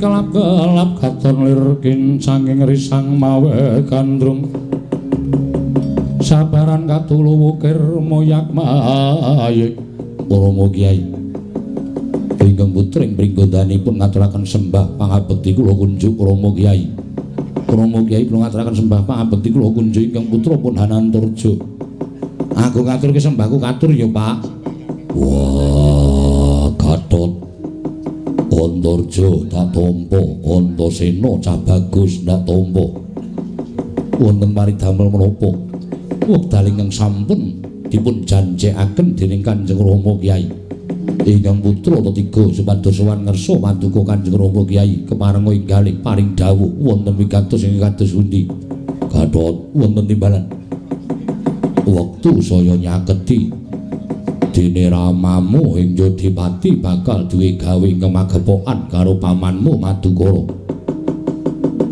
kelap-kelap katon lirkin sanging risang mawe gandrung sabaran katuluwu kir moyak mayik Rama Kyai ingkang putring pringgondanipun ngaturaken sembah pangabekti kula kunjuk Rama Kyai Rama Kyai kula ngaturaken sembah pangabekti kula kunjuk ingkang putra pun Hananturja aku ngaturke sembahku katur ya Pak wah Gatot Antarja tak tampa Antasena cah bagus ndak tampa wonten paridamel menapa wekdal ingkang sampun dipun janjekaken dening Kanjeng Rama Kyai ingkang putra ketiga supados sowan ngersa paduka Kanjeng Rama Kyai keparenga inggalih paring dawuh wonten wigatos ingkang kados pundi Gatot wonten timbalan wektu saya nyaketi dene ramamu ing Jodipati bakal duwe gawe ingkang magepokan karo pamanmu Madukara.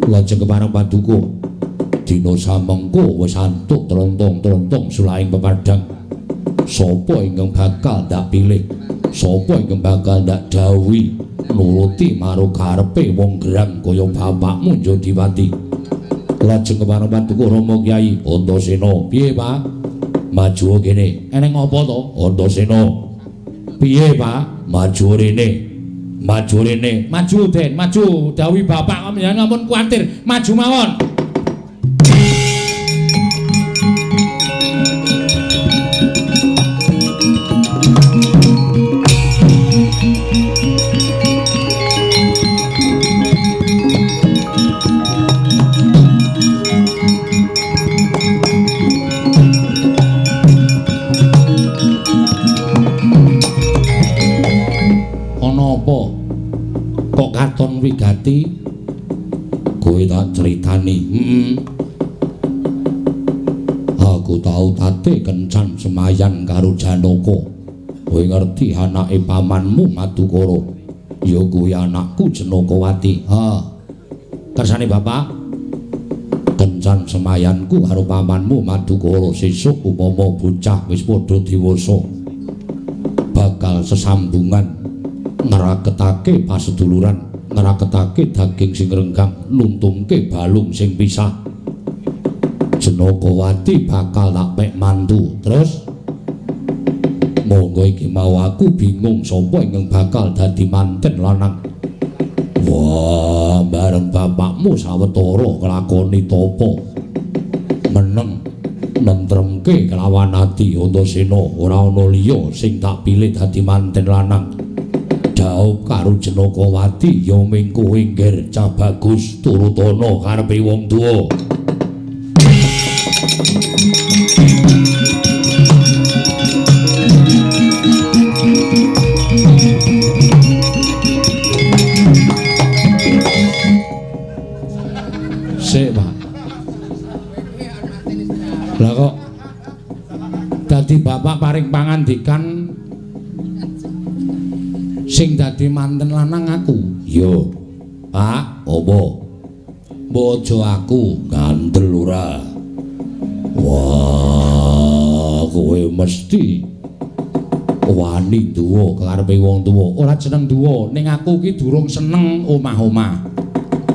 Lajeng kepareng Paduka dina samengko wis antuk trontong-trontong sulaing pepadang. Sapa ingkang bakal ndak pilih? Sapa ingkang bakal ndak dawuhi nuruti marang karepe wong gerang kaya bapakmu Jodipati. Lajeng kepareng Paduka Rama Kyai Antasena, piye Pak? Maju kene. Eneng apa to? Antasena. Piye, Pak? Maju rene. Maju rene. Maju, Den. Maju. Dawuhi bapak sampeyan ampun kuwatir. Maju mawon. Kok katon wigati kowe tak critani aku tau tate kencan semayan karo Janaka kowe ngerti anake pamanmu Madukara ya kuwi anakku Janakawati ha kersane bapak kencan semayanku karo pamanmu Madukara sesuk upama bocah wis padha dewasa bakal sesambungan ngeraketake paseduluran ngeraketake daging sing renggang nuntungke balung sing pisah Janakawati bakal tak pek mantu terus monggo iki mau aku bingung sapa ingkang bakal dadi manten lanang wah bareng bapakmu sawetara nglakoni tapa meneng nentremke kelawan ati Antasena ora ana liya sing tak pilih dadi manten lanang jauh karo Janakawati ya mengko engger cah bagus turut ana karepe wong tuwa sik Pak lah kok dadi bapak paring pangandikan sing dadi manten lanang aku yo Pak apa bojo aku ngandel ora wah kowe mesti wani duwa karepe wong tuwa ora jeneng duwa ning aku ki durung seneng omah-omah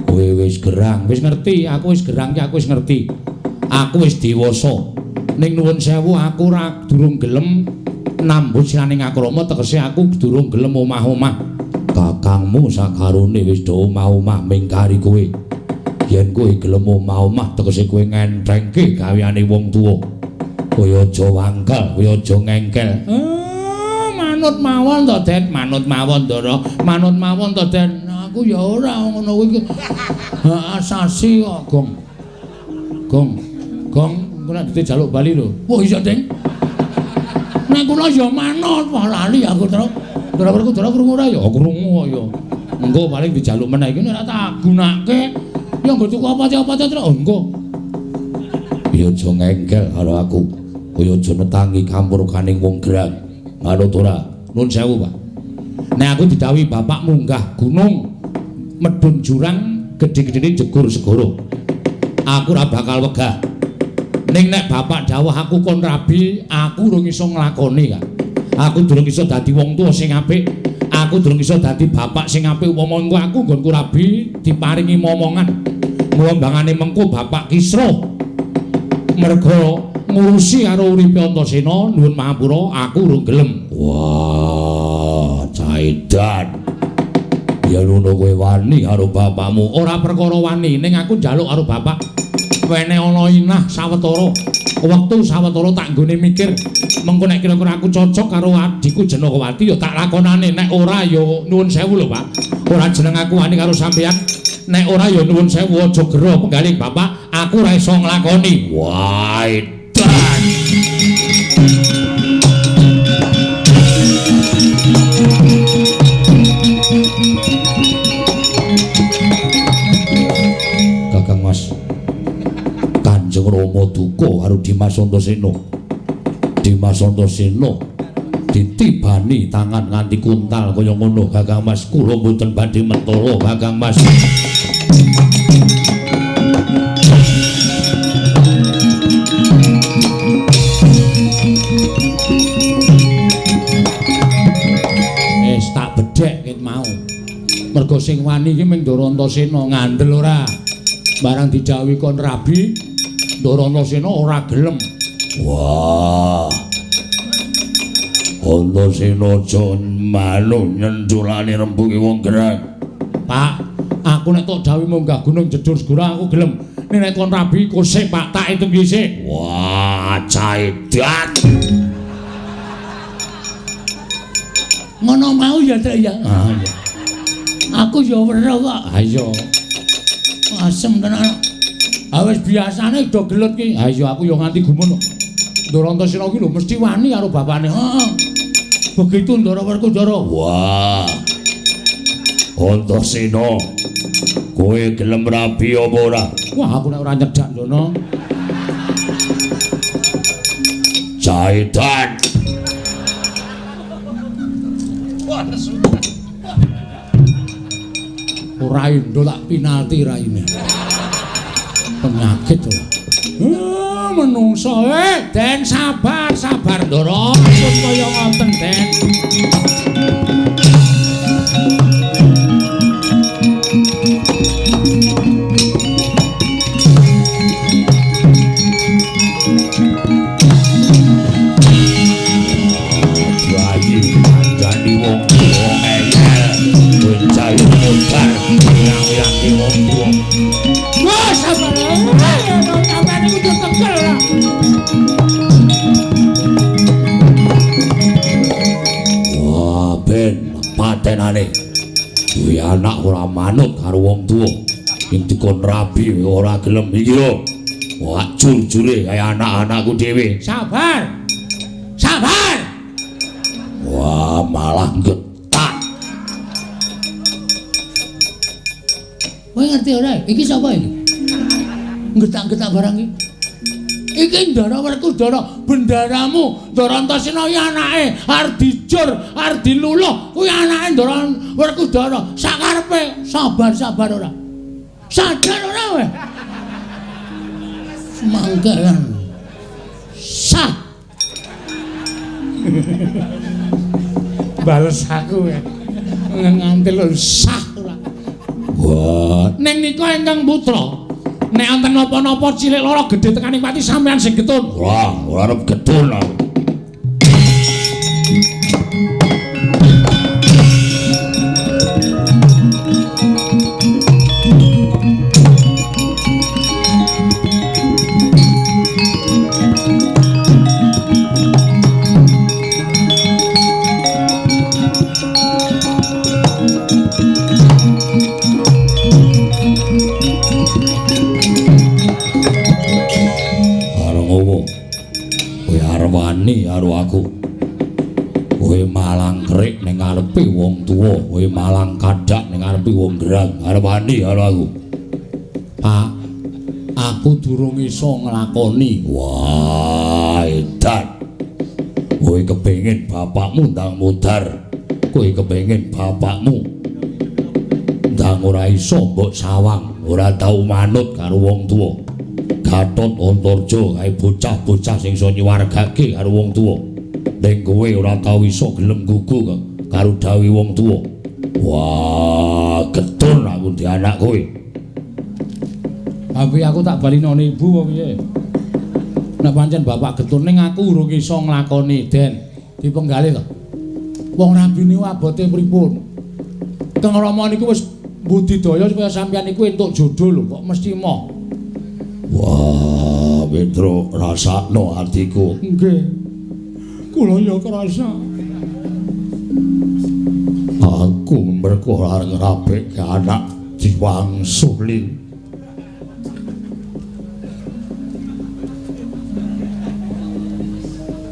kowe wis gerang wis ngerti aku wis gerang ki aku wis ngerti aku wis dewasa ning nuwun sewu aku ora durung gelem nambut siraning akrama tegese aku durung gelem omah-omah kakangmu sakarone wis do omah-omah mingkari kowe yen kowe gelem omah-omah tegese kowe ngentrengke gaweane wong tuwa kowe aja wangkel kowe aja ngengkel manut mawon to Den manut mawon Ndara manut mawon to Den aku ya ora ngono kuwi asasi kok Gong kowe nek dijaluk bali lho wah iya Den nek kula ya manut wah lali aku terus Ndara krungu ora ya krungu ya engko paling dijaluk meneh iki nek tak gunake ya nggo cukup apa-apa terus engko ya aja ngengkel karo aku kaya aja netangi kampurkaning wong gerang manut ora nun sewu Pak nek aku didhawuhi bapak munggah gunung medhun jurang gedhe-gedhene jegur segara aku ora bakal wegah ning nek bapak dawuh aku kon rabi aku durung iso nglakoni Kak aku durung iso dadi wong tuwa sing apik Aku durung iso dadi bapak sing apik upama engko aku nggonku rabi diparingi momongan. Mumbangane mengko Bapak Kisra. Merga ngurusi karo uripe Antasena nuwun mahapura aku urung gelem. Wah, Caidan. Ya ngono kowe wani karo bapakmu. Ora perkara wani, ning aku njaluk karo bapak. Wene ana inah sawetara. Wektu sawetara tak nggone mikir mengko nek kira-kira aku cocok karo adikku Janakawati ya tak lakonane, nek ora ya nuwun sewu lho Pak. Ora jeneng aku wani karo sampeyan, nek ora ya nuwun sewu aja gero penggalih Bapak, aku ora iso nglakoni. Wah, edan. Kakang Mas Kanjeng Rama duka karo Dimas Antasena. Dimas Antasena ditibani tangan nganti kuntal kaya ngono Kakang Mas. Kula mboten badhe mentara Kakang Mas. Tak bedhek ket mau. Mergo sing wani iki mung Ndara Antasena, ngandel ora. Barang dijawuhi kon rabi, Ndara Antasena ora gelem. Wah. Antasena aja malu nyentulane rembuge wong gerang. Pak, aku nek tok dawuh munggah gunung jedur segura aku gelem. Nek kon rabi kosek Pak, tak hitung dhisik. Wah, Caidan. Ngono mau ya Dak ya. Ah iya. Aku ya weruh kok. Ha iya. Asem tenan. Ah wis biasane do gelut ki. Ha iya aku ya nganti gumun. Ndara Antasena ki lho mesti wani karo bapane. Heeh. Begitu Ndara Werkudara. Wah. Antasena. Kowe gelem rabi apa ora? Wah aku nek ora nyedak njono. Caidan. Ora indo tak pinalti raine. Penyakit ora. Menungso Den sabar Ndara. Pun kaya ngoten Den. Patenane duwe anak ora manut karo wong tuwa ing dikon rabi ora gelem iki lho. Wah jur-jure kaya anak-anakku dhewe. Sabar. Wah malah getak. Kowe ngerti ora? Iki sapa iki? Getak-getak barang iki. Iki Ndara Werkudara, bendaramu. Ndara Antasena iki anake arep dijur, arep diluluh. Kuwi anake Ndara Werkudara. Sakarepe sabar ora. Sadar ora kowe? Semangkean. Sah. Bales aku kowe. Nganti lho sah ora. Wah, ning nika ingkang putra. Nek wonten napa-napa cilik lara gedhe tekaning pati sampean sing getun. Wah, ora arep getun aku. Wani karo aku. Kowe malang kerik ning ngarepe wong tuwa, kowe malang kadhak ning ngarepe wong gerang. Arep wani karo aku. Pak, aku durung iso nglakoni. Wah, edan. Kowe kepengin bapakmu ndang mudhar. Kowe kepengin bapakmu ndang ora iso mbok sawang, ora tau manut karo wong tuwa. Gatot Antarja kae bocah-bocah sing iso nyuwargake karo wong tuwa. Ning kowe ora tau iso gelem gugu karo dawuh wong tuwa. Wah, getun aku di anak kowe. Tapi aku tak balinone ibu kok piye. Nek pancen bapak getun ning aku urung iso nglakoni den dipenggalih to. Wong rabi niku abote pripun? Kang Rama niku wis budidaya supaya sampeyan niku entuk jodoh lho kok mesti moh. Wah, Petro rasakno atiku. Nggih. Kula ya krasa. Aku mergo arep ngrapikke anak diwangsuli.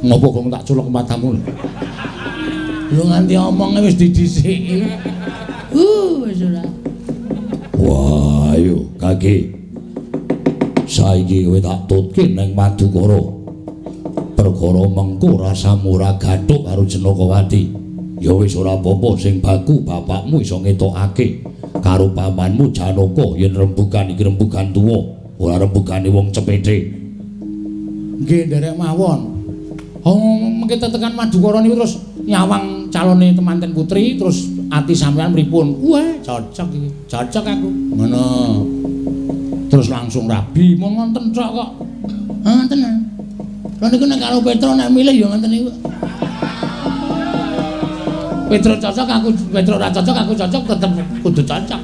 Ngopo kok tak culuk matamu? Lu nganti omonge wis didhisiki. Wis ora. Wah, ayo kaki. Saiki kowe tak tutke nang Madukara. Perkara mengko rasamu ora gathuk karo Jenakawati. Ya wis ora apa-apa sing baku bapakmu iso ngetokake karo pamanmu Janaka yen rembugan iki rembugan tuwa, ora rembugane wong cepete. Nggih nderek mawon. Mengke tekan Madukara niku terus nyawang calone temanten putri terus ati sampean pripun? Wah, cocok iki. Cocok aku. Ngono. Terus langsung rabi mau ngonten tok kok. Ngoten. Lha niku nek karo Petro nek milih ya ngoten niku. Petro cocok aku Petro ora cocok aku cocok tetep kudu cocok.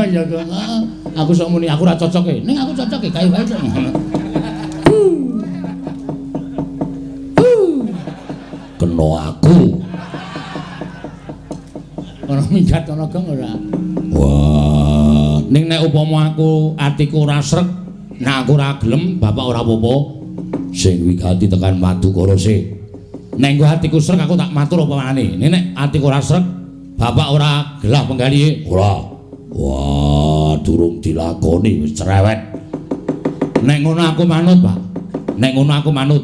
Ya kok. Aku sok muni aku ora cocok e. Ning aku cocok e kae wae. Kena aku. Ora minggat ana geng ora. Wah, ning nek upama aku atiku ora srek, nek aku ora gelem, bapak ora apa-apa. Sing wigati tekan Madukara sih. Nek nggo atiku srek aku tak matur apa manane. Nek atiku ora srek, bapak ora gelah penggalihe. Ora. Wah, durung dilakoni wis cerewet. Nek ngono aku manut, Pak. Nek ngono aku manut.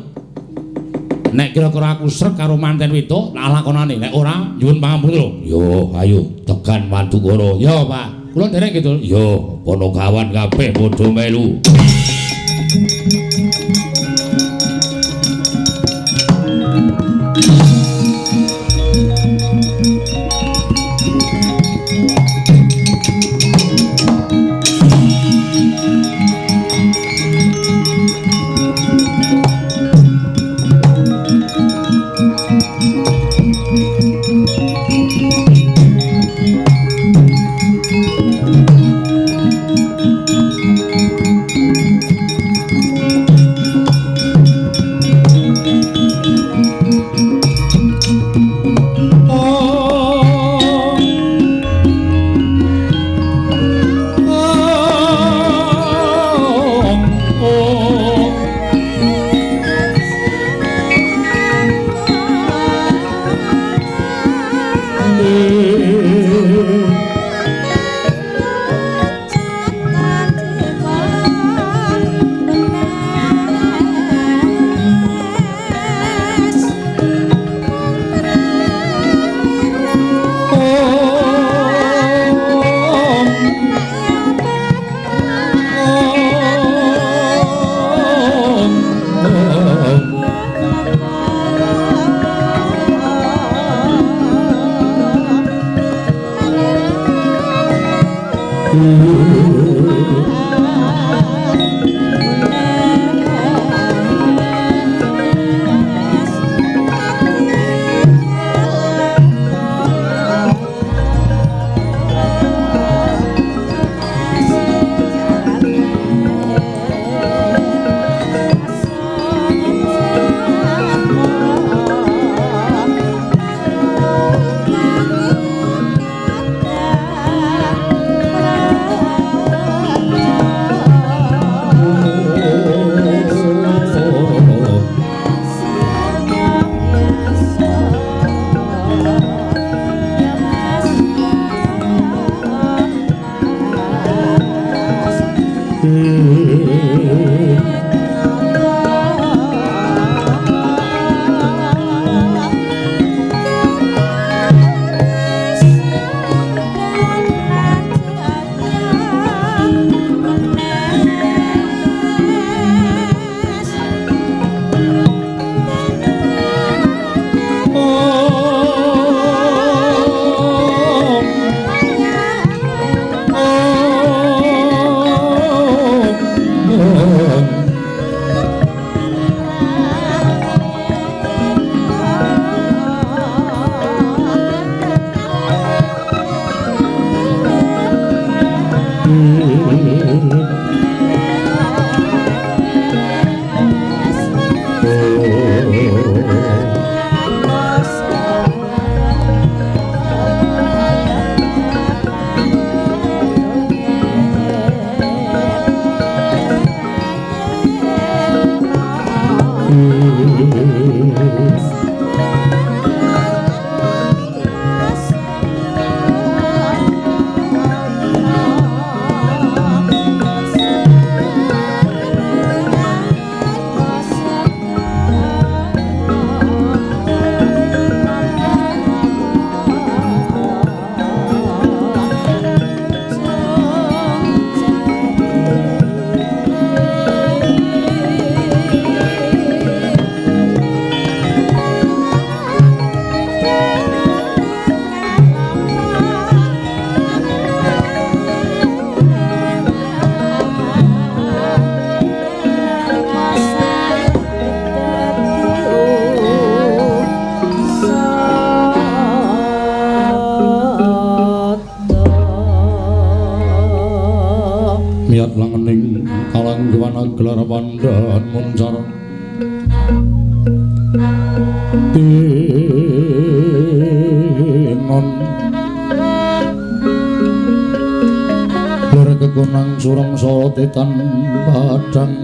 Nek kira-kira aku srek karo manten wedok, tak lakonane. Nek ora, nyuwun pangampun. Yo, ayo tekan Madukara. Yo, Pak. Kula ndereng gitu. Yo, pono kawan kabeh padha melu. Ayat langening kalanggawan gelar pandhan muncar tinon ler kekunang sureng sotetan padang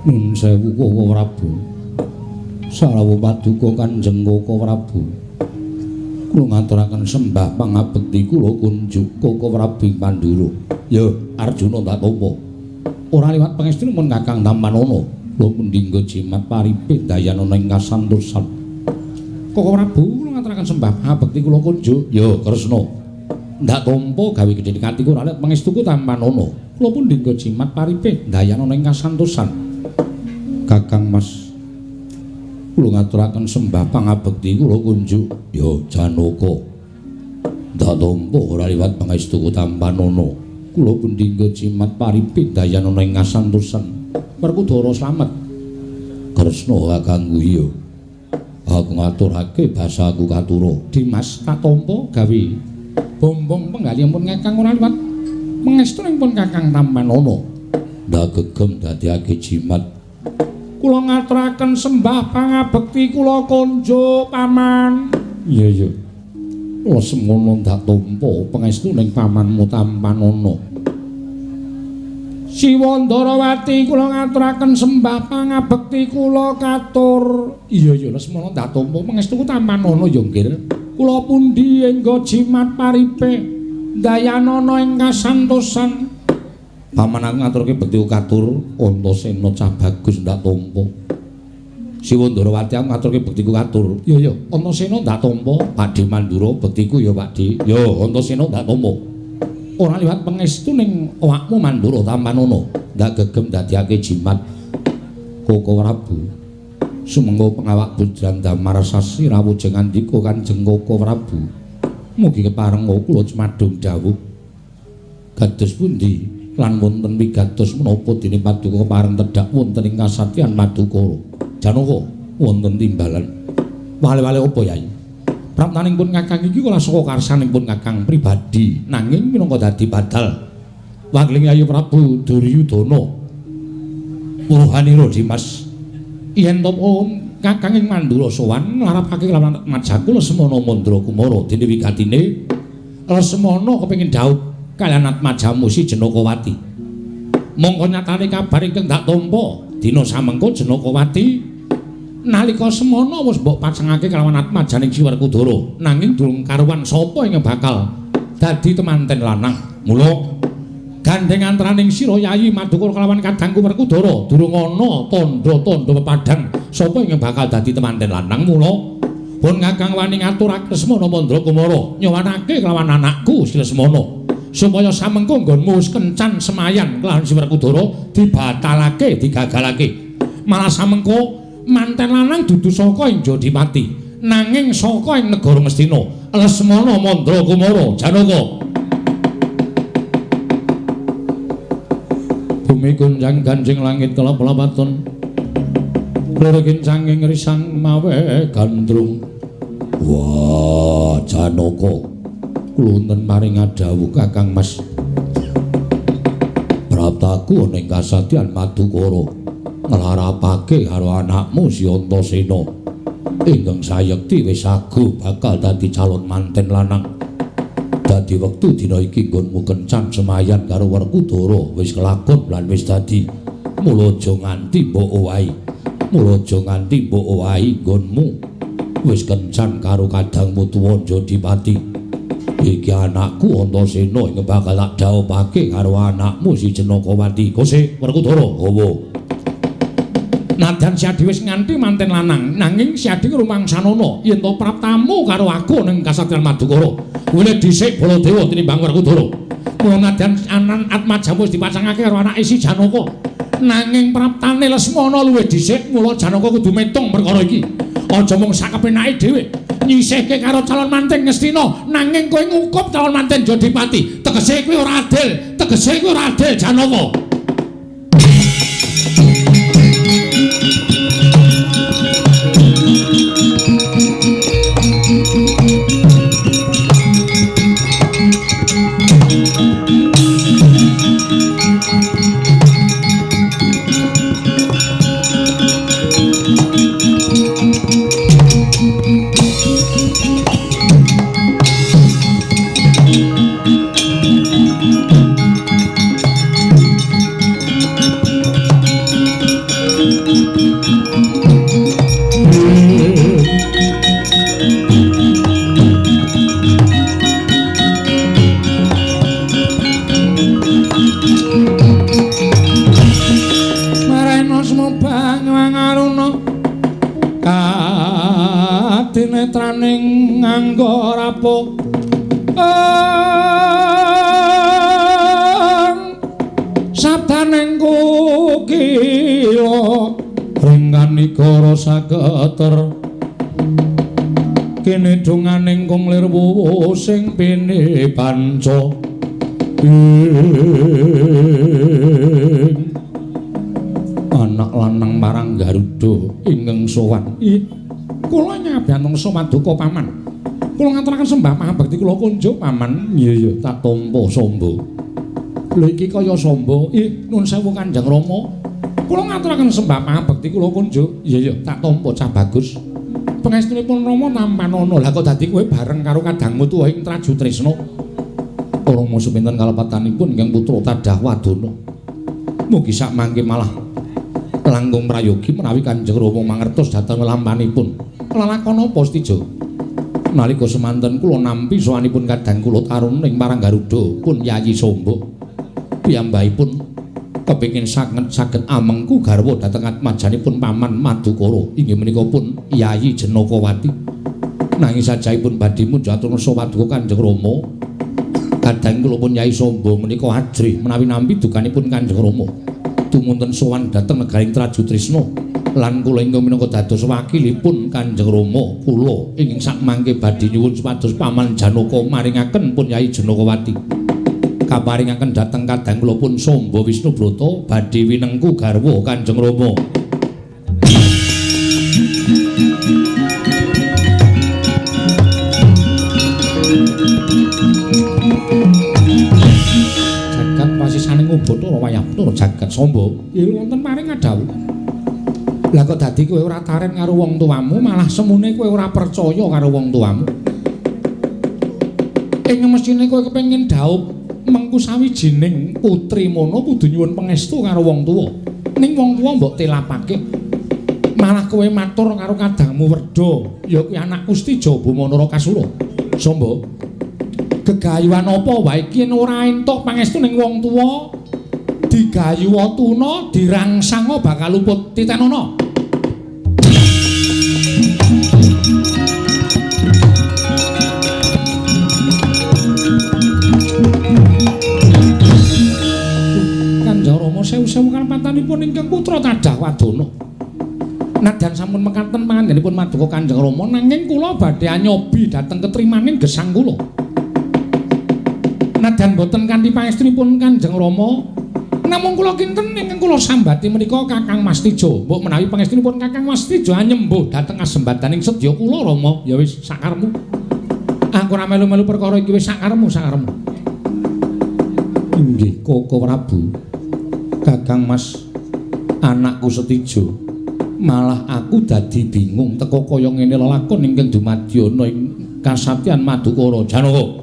Nun sewu Koko Prabu Salawu paduka Kanjeng Koko Prabu kula ngaturaken sembah pangabekti kula kunjuk Koko Prabu Pandura ya Arjuna Tatapa ora liwat pangestunipun Kakang Tampanana kula mendingga jimat paripe dayanana ing kasantosan Koko Prabu kula ngaturaken sembah pangabekti kula kunjuk ya Kresna ndak tampa gawe gedhe katiku ora liwat pangestuku Tampanana kula pun mendingga jimat paripe dayanana ing kasantosan Kakang Mas kula ngaturaken sembah pangabekti kula kunjuk ya Janaka ndak tampa ora liwat pangestuku Tampanana kula pundhingga jimat paripe dayanana ing kasantosan Werkudara slamet Kresna kakangku iya aku ngaturake basaku katura Dimas tak tampa gawe bombong penggalihipun Kakang ora liwat pangestunipun Kakang Tampanana ndak gegem dadiake jimat kula ngaturaken sembah pangabekti kula kunjuk paman iya iya kula semono ndak tampa pangestuning pamanmu Tampanana Siwandarawati kula ngaturaken sembah pangabekti kula katur iya iya semono ndak tampa pangestuku Tampanana ya nggih kula pundi engga jimat paripe dayanana ing kasantosan Paman aku ngaturke bekti katur Antasena cah bagus ndak tampa. Siwandarawati aku ngaturke bektiku katur. Iya ya, Antasena ndak tampa. Pakde Mandura bektiku ya Pakde. Ya, Antasena ndak tampa. Ora liwat pangestu ning awakmu Mandura Tampanana ndak gegem dadiake jimat Koko Prabu. Sumengga pengawak Bujang Damarasasi rawujeng andika Kanjeng Koko Prabu. Mugi kepareng kula cumadung dawuh. Kados pundi? Lan wonten wigatos menapa dene paduka pareng tedhak wonten ing kasatyan Madukara. Janaka wonten timbalan. Wale-wale apa Yai? Praptanipun Kakang iki kula saka karsanipun Kakang pribadi nanging minangka dadi badal wangling Yayi Prabu Duryudana. Wuruhanira Dimas. Yen to Kakang ing Mandura sowan nglarapake lawan Majakula Semana Mandra Kumara dene wigatine Lesmana kepengin dhaup kaliyan Atmajamu si Jenakawati. Mongko nyatane kabar ingkang ndak tampa dina samengko Jenakawati nalika semana wis mbok pacengake kelawan Atmajaning Si Werkudara nanging durung karuwan sapa ingkang bakal dadi temanten lanang. Mula gandeng antaraning sira Yayi Madukara kelawan kadangku Werkudara durung ana tandha-tandha pepadhang sapa ingkang bakal dadi temanten lanang. Mula pun Kakang wani ngaturake Lesmana Mandra Kumara nyowanake kelawan anakku Si Lesmana supaya samengko nggonmu wis kencan semayan kelawan Si Werkudara dibatalake digagalake. Malah samengko manten lanang dudu saka ing Jodipati nanging saka ing negara Mestina. Lesmana Mandra Kumara Janaka. Bumi gunjang ganjing langit kelap-lapaton loro kincanging risang mawe gandrung. Wah Janaka kulunten maring adhawuh Kakang Mas. Praptaku ning kasatyan Madukara nglarapake karo anakmu Si Antasena ingkang sayekti wis sagu bakal dadi calon manten lanang. Dadi wektu dina iki nggonmu kencan semayan karo Werkudara wis kelakon lan wis dadi. Mula aja nganti mbok owahi. Mula aja nganti mbok owahi nggonmu wis kencan karo kadangmu tuwa Jodipati. Iki anakku Antasena ing bakal tak dhawuhake karo anakmu Si Jenakawati. Kose Werkudara hawa. Nadyan Si Adi wis nganti manten lanang nanging Si Adi rumangsanana yen to praptamu karo aku ning kasatyan Madukara. Wile dhisik Baladewa tinimbang Werkudara. Mula nadyan anan Atmajamu wis dipasangake karo anake Si Janaka. Nanging praptane Lesmana luwih dhisik mula Janaka kudu metung perkara iki. Aja mung sakepenake dhewe. Nyisihke karo calon manten Ngastina nanging kowe ngukup calon manten Jodipati teka tegese kuwi ora adil Janaka. Netraning nganggo rapo sabdaning kukila ringganika sageter kene donganing kung lir wuwu sing pene panca anak lanang marang Garuda ingkang sowan. Kula nyabantong somaduka paman. Kula ngaturaken sembah pangabekti kula kunjuk paman. Iya tak tampa samba. Lho iki kaya samba. Nuwun sewu Kanjeng Rama. Kula ngaturaken sembah pangabekti kula kunjuk. Iya tak tampa cah bagus. Pangestunipun Rama nampanana. Lah kok dadi kowe bareng karo kadangmu tuwa ing Traju Trisna. Rama sepinten kalepatanipun ingkang putra Tadah Wadana. Mugi sak mangke malah langkung prayogi menawi Kanjeng Rama mangertos dhateng lampanipun. Lalakon apa Stijo? Nalika semanten kula nampi sowanipun kadang kula taruning marang Garuda pun Yayi Samba. Piyambakipun kepengin saged amengku garwa dhateng atmajanipun paman Madukara inggih menika pun Yayi Janakawati. Nanging sajaipun badhe munjataken sawaduka Kanjeng Rama. Kadang kula pun Yayi Samba menika ajrih menawi nampi dukanipun Kanjeng Rama. Tumunten sowan dhateng negaring Traju Trisna. Lan kula ingkang minangka dados wakilipun Kanjeng Rama kula ingkang sakmangke badhe nyuwun supados paman Janaka maringaken pun Yayi Janakawati kaparingaken dhateng kadang kula pun Samba Wisnubrata badhe winengku garwa Kanjeng Rama. Jagat pasisaning Ubathara wayah jagat Samba ilmu wonten paring adhawuh. Lah kok dadi kowe ora taren karo wong tuamu, malah semune kowe ora percaya karo wong tuamu. Ing mesine kowe kepengin dhaup mengku sawijining putri mono kudu nyuwun pangestu karo wong tuwa. Ning wong tuwa mbok telapake. Malah kowe matur karo kadangmu Werda, ya kuwi anakku Stijo Bumanara Kasura. Samba, gegayuhan apa wae iki ora entuk pangestu ning wong tuwa. Digayuwa tuna dirangsanga bakal luput titenana. Kanjeng Rama sewu-sewu kalepatanipun ingkang putra Tadah Wadana. Nadyan sampun mekaten pangandikanipun Maduka Kanjeng Rama nanging kula badhe anyobi dhateng ketrimaning gesang kula. Nadyan boten kanthi pangestunipun Kanjeng Rama namung kula kinten ingkang kula sambati menika Kakang Mas Tijo. Mbok menawi pangestunipun Kakang Mas Tijo anyembuh dhateng kasembadaning sedya kula Rama, ya wis sakarepmu. Aku ora melu-melu perkara iki wis sakarepmu. Inggih, Koko Prabu. Kakang Mas anakku Setijo. Malah aku dadi bingung teka kaya ngene lelakon ingkang dumadyana ing kasatyan Madukara Janaka.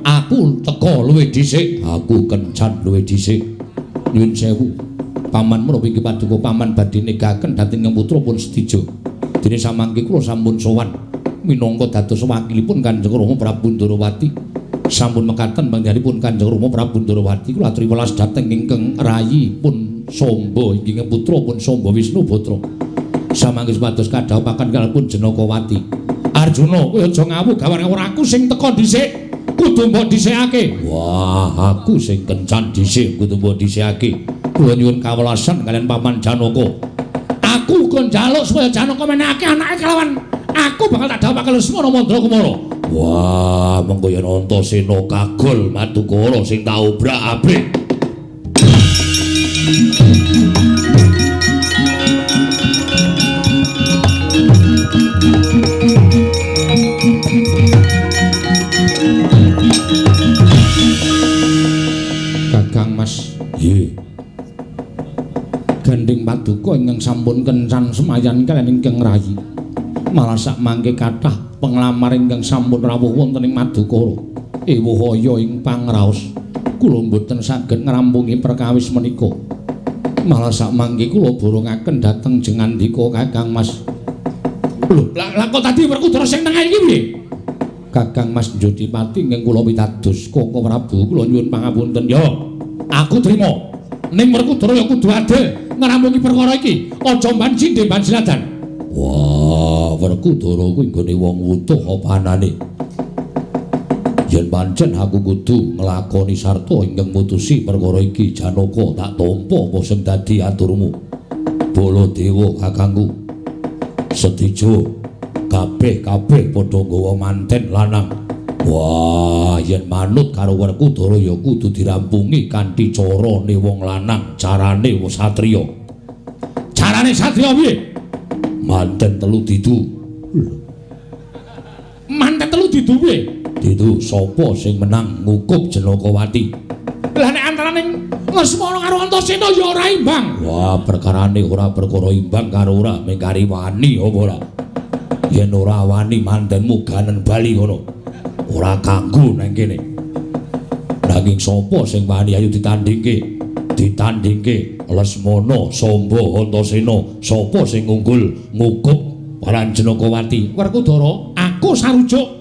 Aku teka luwih dhisik, aku kencan luwih dhisik. Nyuwun sewu, paman menapa inggih paduka paman badhe negaken dhateng putra pun Setijo. Dene samangke kula sampun sowan minangka dados wakilipun Kanjeng Rama Prabu Ndarawati. Sampun mekaten panggenipun Kanjeng Rama Prabu Ndarawati kula aturi welas dhateng ingkang rayi pun Samba inggih putra pun Samba Wisnubrata. Samangke supados kadhawuhaken kalipun Janakawati. Arjuna, kowe aja ngawuh gawar-gawar aku sing teka dhisik. Kudu mbok dhisikake. Wah, aku sing kencan dhisik kudu mbok dhisikake. Kula nyuwun kawelasan kalian paman Janaka. Aku kon njaluk supaya Janaka menehake anake kelawan aku bakal tak dawuhake Lesmana Mandra Kumara. Wah, mengko yen Antasena kagol Madukara sing tak obrak-abrik. Kakang Mas, Nggih. Gandeng Paduka ingkang sampun kencan semayan kaliyan ingkang rayi. Malah sak mangke kathah penglamar ingkang sampun rawuh wonten ing Madukara. Ewuhaya ing pangraos, kula mboten saged ngrampungi perkawis menika. Malah sak mangke kula borongaken dhateng jengandika Kakang Mas. Lho, lah kok tadi Werkudara sing tengah iki piye? Kakang Mas Jodipati ingkang kula pitados Koko Prabu kula nyuwun pangapunten. Yo, aku trima. Ning Werkudara ya kudu adil ngrampungi perkara iki. Aja mban sindhe mban siladan. Wah, Werkudara kuwi nggone wong wutuh apa anane. Yen pancen aku kudu nglakoni sarta ingkang mutusi perkara iki, Janaka tak tampa apa sing dadi aturmu. Baladewa kakangku. Sedijo kabeh padha nggawa manten lanang. Wah, yen manut karo Werkudara ya kudu dirampungi kanthi carane wong lanang, carane wong satriya. Carane satriya piye? Manten telu didu. Manten telu didu piye? Didu sapa sing menang ngukup Janakawati. Lah nek antaraning Lesmana karo Antasena ya ora imbang. Wah, perkarane ora perkara imbang karo ora mengkari wani apa ora. Yen ora wani mantenmu ganen bali ngono. Ora kanggo nang kene. Nanging sapa sing wani ayo ditandingke? Ditandingke Lesmana Samba Antasena. Sapa sing unggul ngukup Paran Janakawati? Werkudara, aku sarujuk.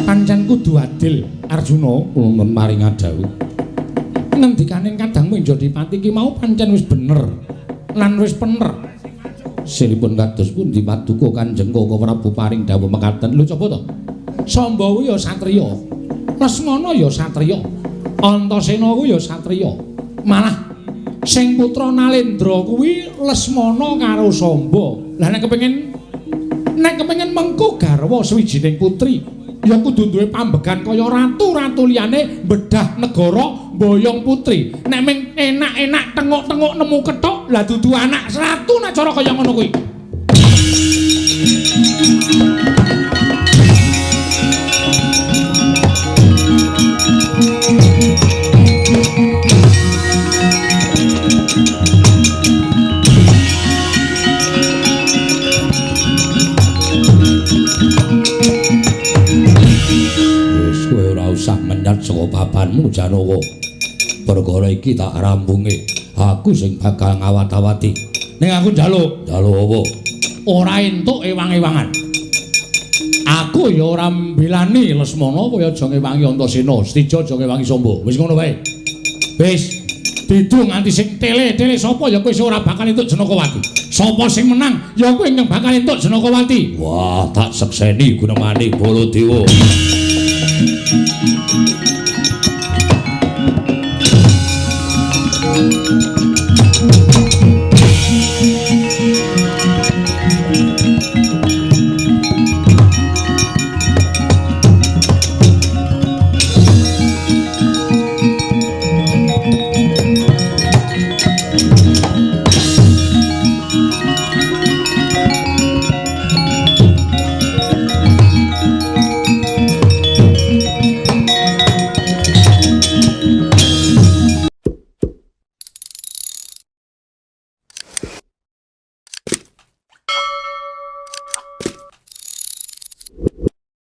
Pancen kudu adil, Arjuna. Kula maring adhawu. Ngendikaning kadangmu Jodipati iki mau pancen wis bener lan wis pener. Silipun kados pundi Paduka Kanjeng Koko Prabu paring dawuh mekaten. Lho coba to. Samba kuwi ya satriya. Lesmana ya satriya. Antasena kuwi ya satriya. Malah sing putra Nalendra kuwi Lesmana karo Samba. Lah nek kepengin mengko garwa sawijining putri, ya kudu duwe pambegan kaya ratu-ratu liyane bedah negara boyong putri. Nek ming enak-enak tengok-tengok nemu kethok, lah dudu anak ratu nek cara kaya ngono kuwi. Usah menyat saka papanmu Janaka. Perkara iki tak rampunge. Aku sing bakal ngawat-awati. Ning aku njaluk apa? Ora entuk ewang-ewangan. Aku ya ora mbelani Lesmana kaya aja ngewangi Antasena, Stija aja ngewangi Samba. Wis ngono wae. Wis didu nganti sing tele-tele sapa ya kowe ora bakal entuk Janakawati. Sapa sing menang ya kowe yang bakal entuk Janakawati. Wah, tak sekseni Gunemane Baladewa.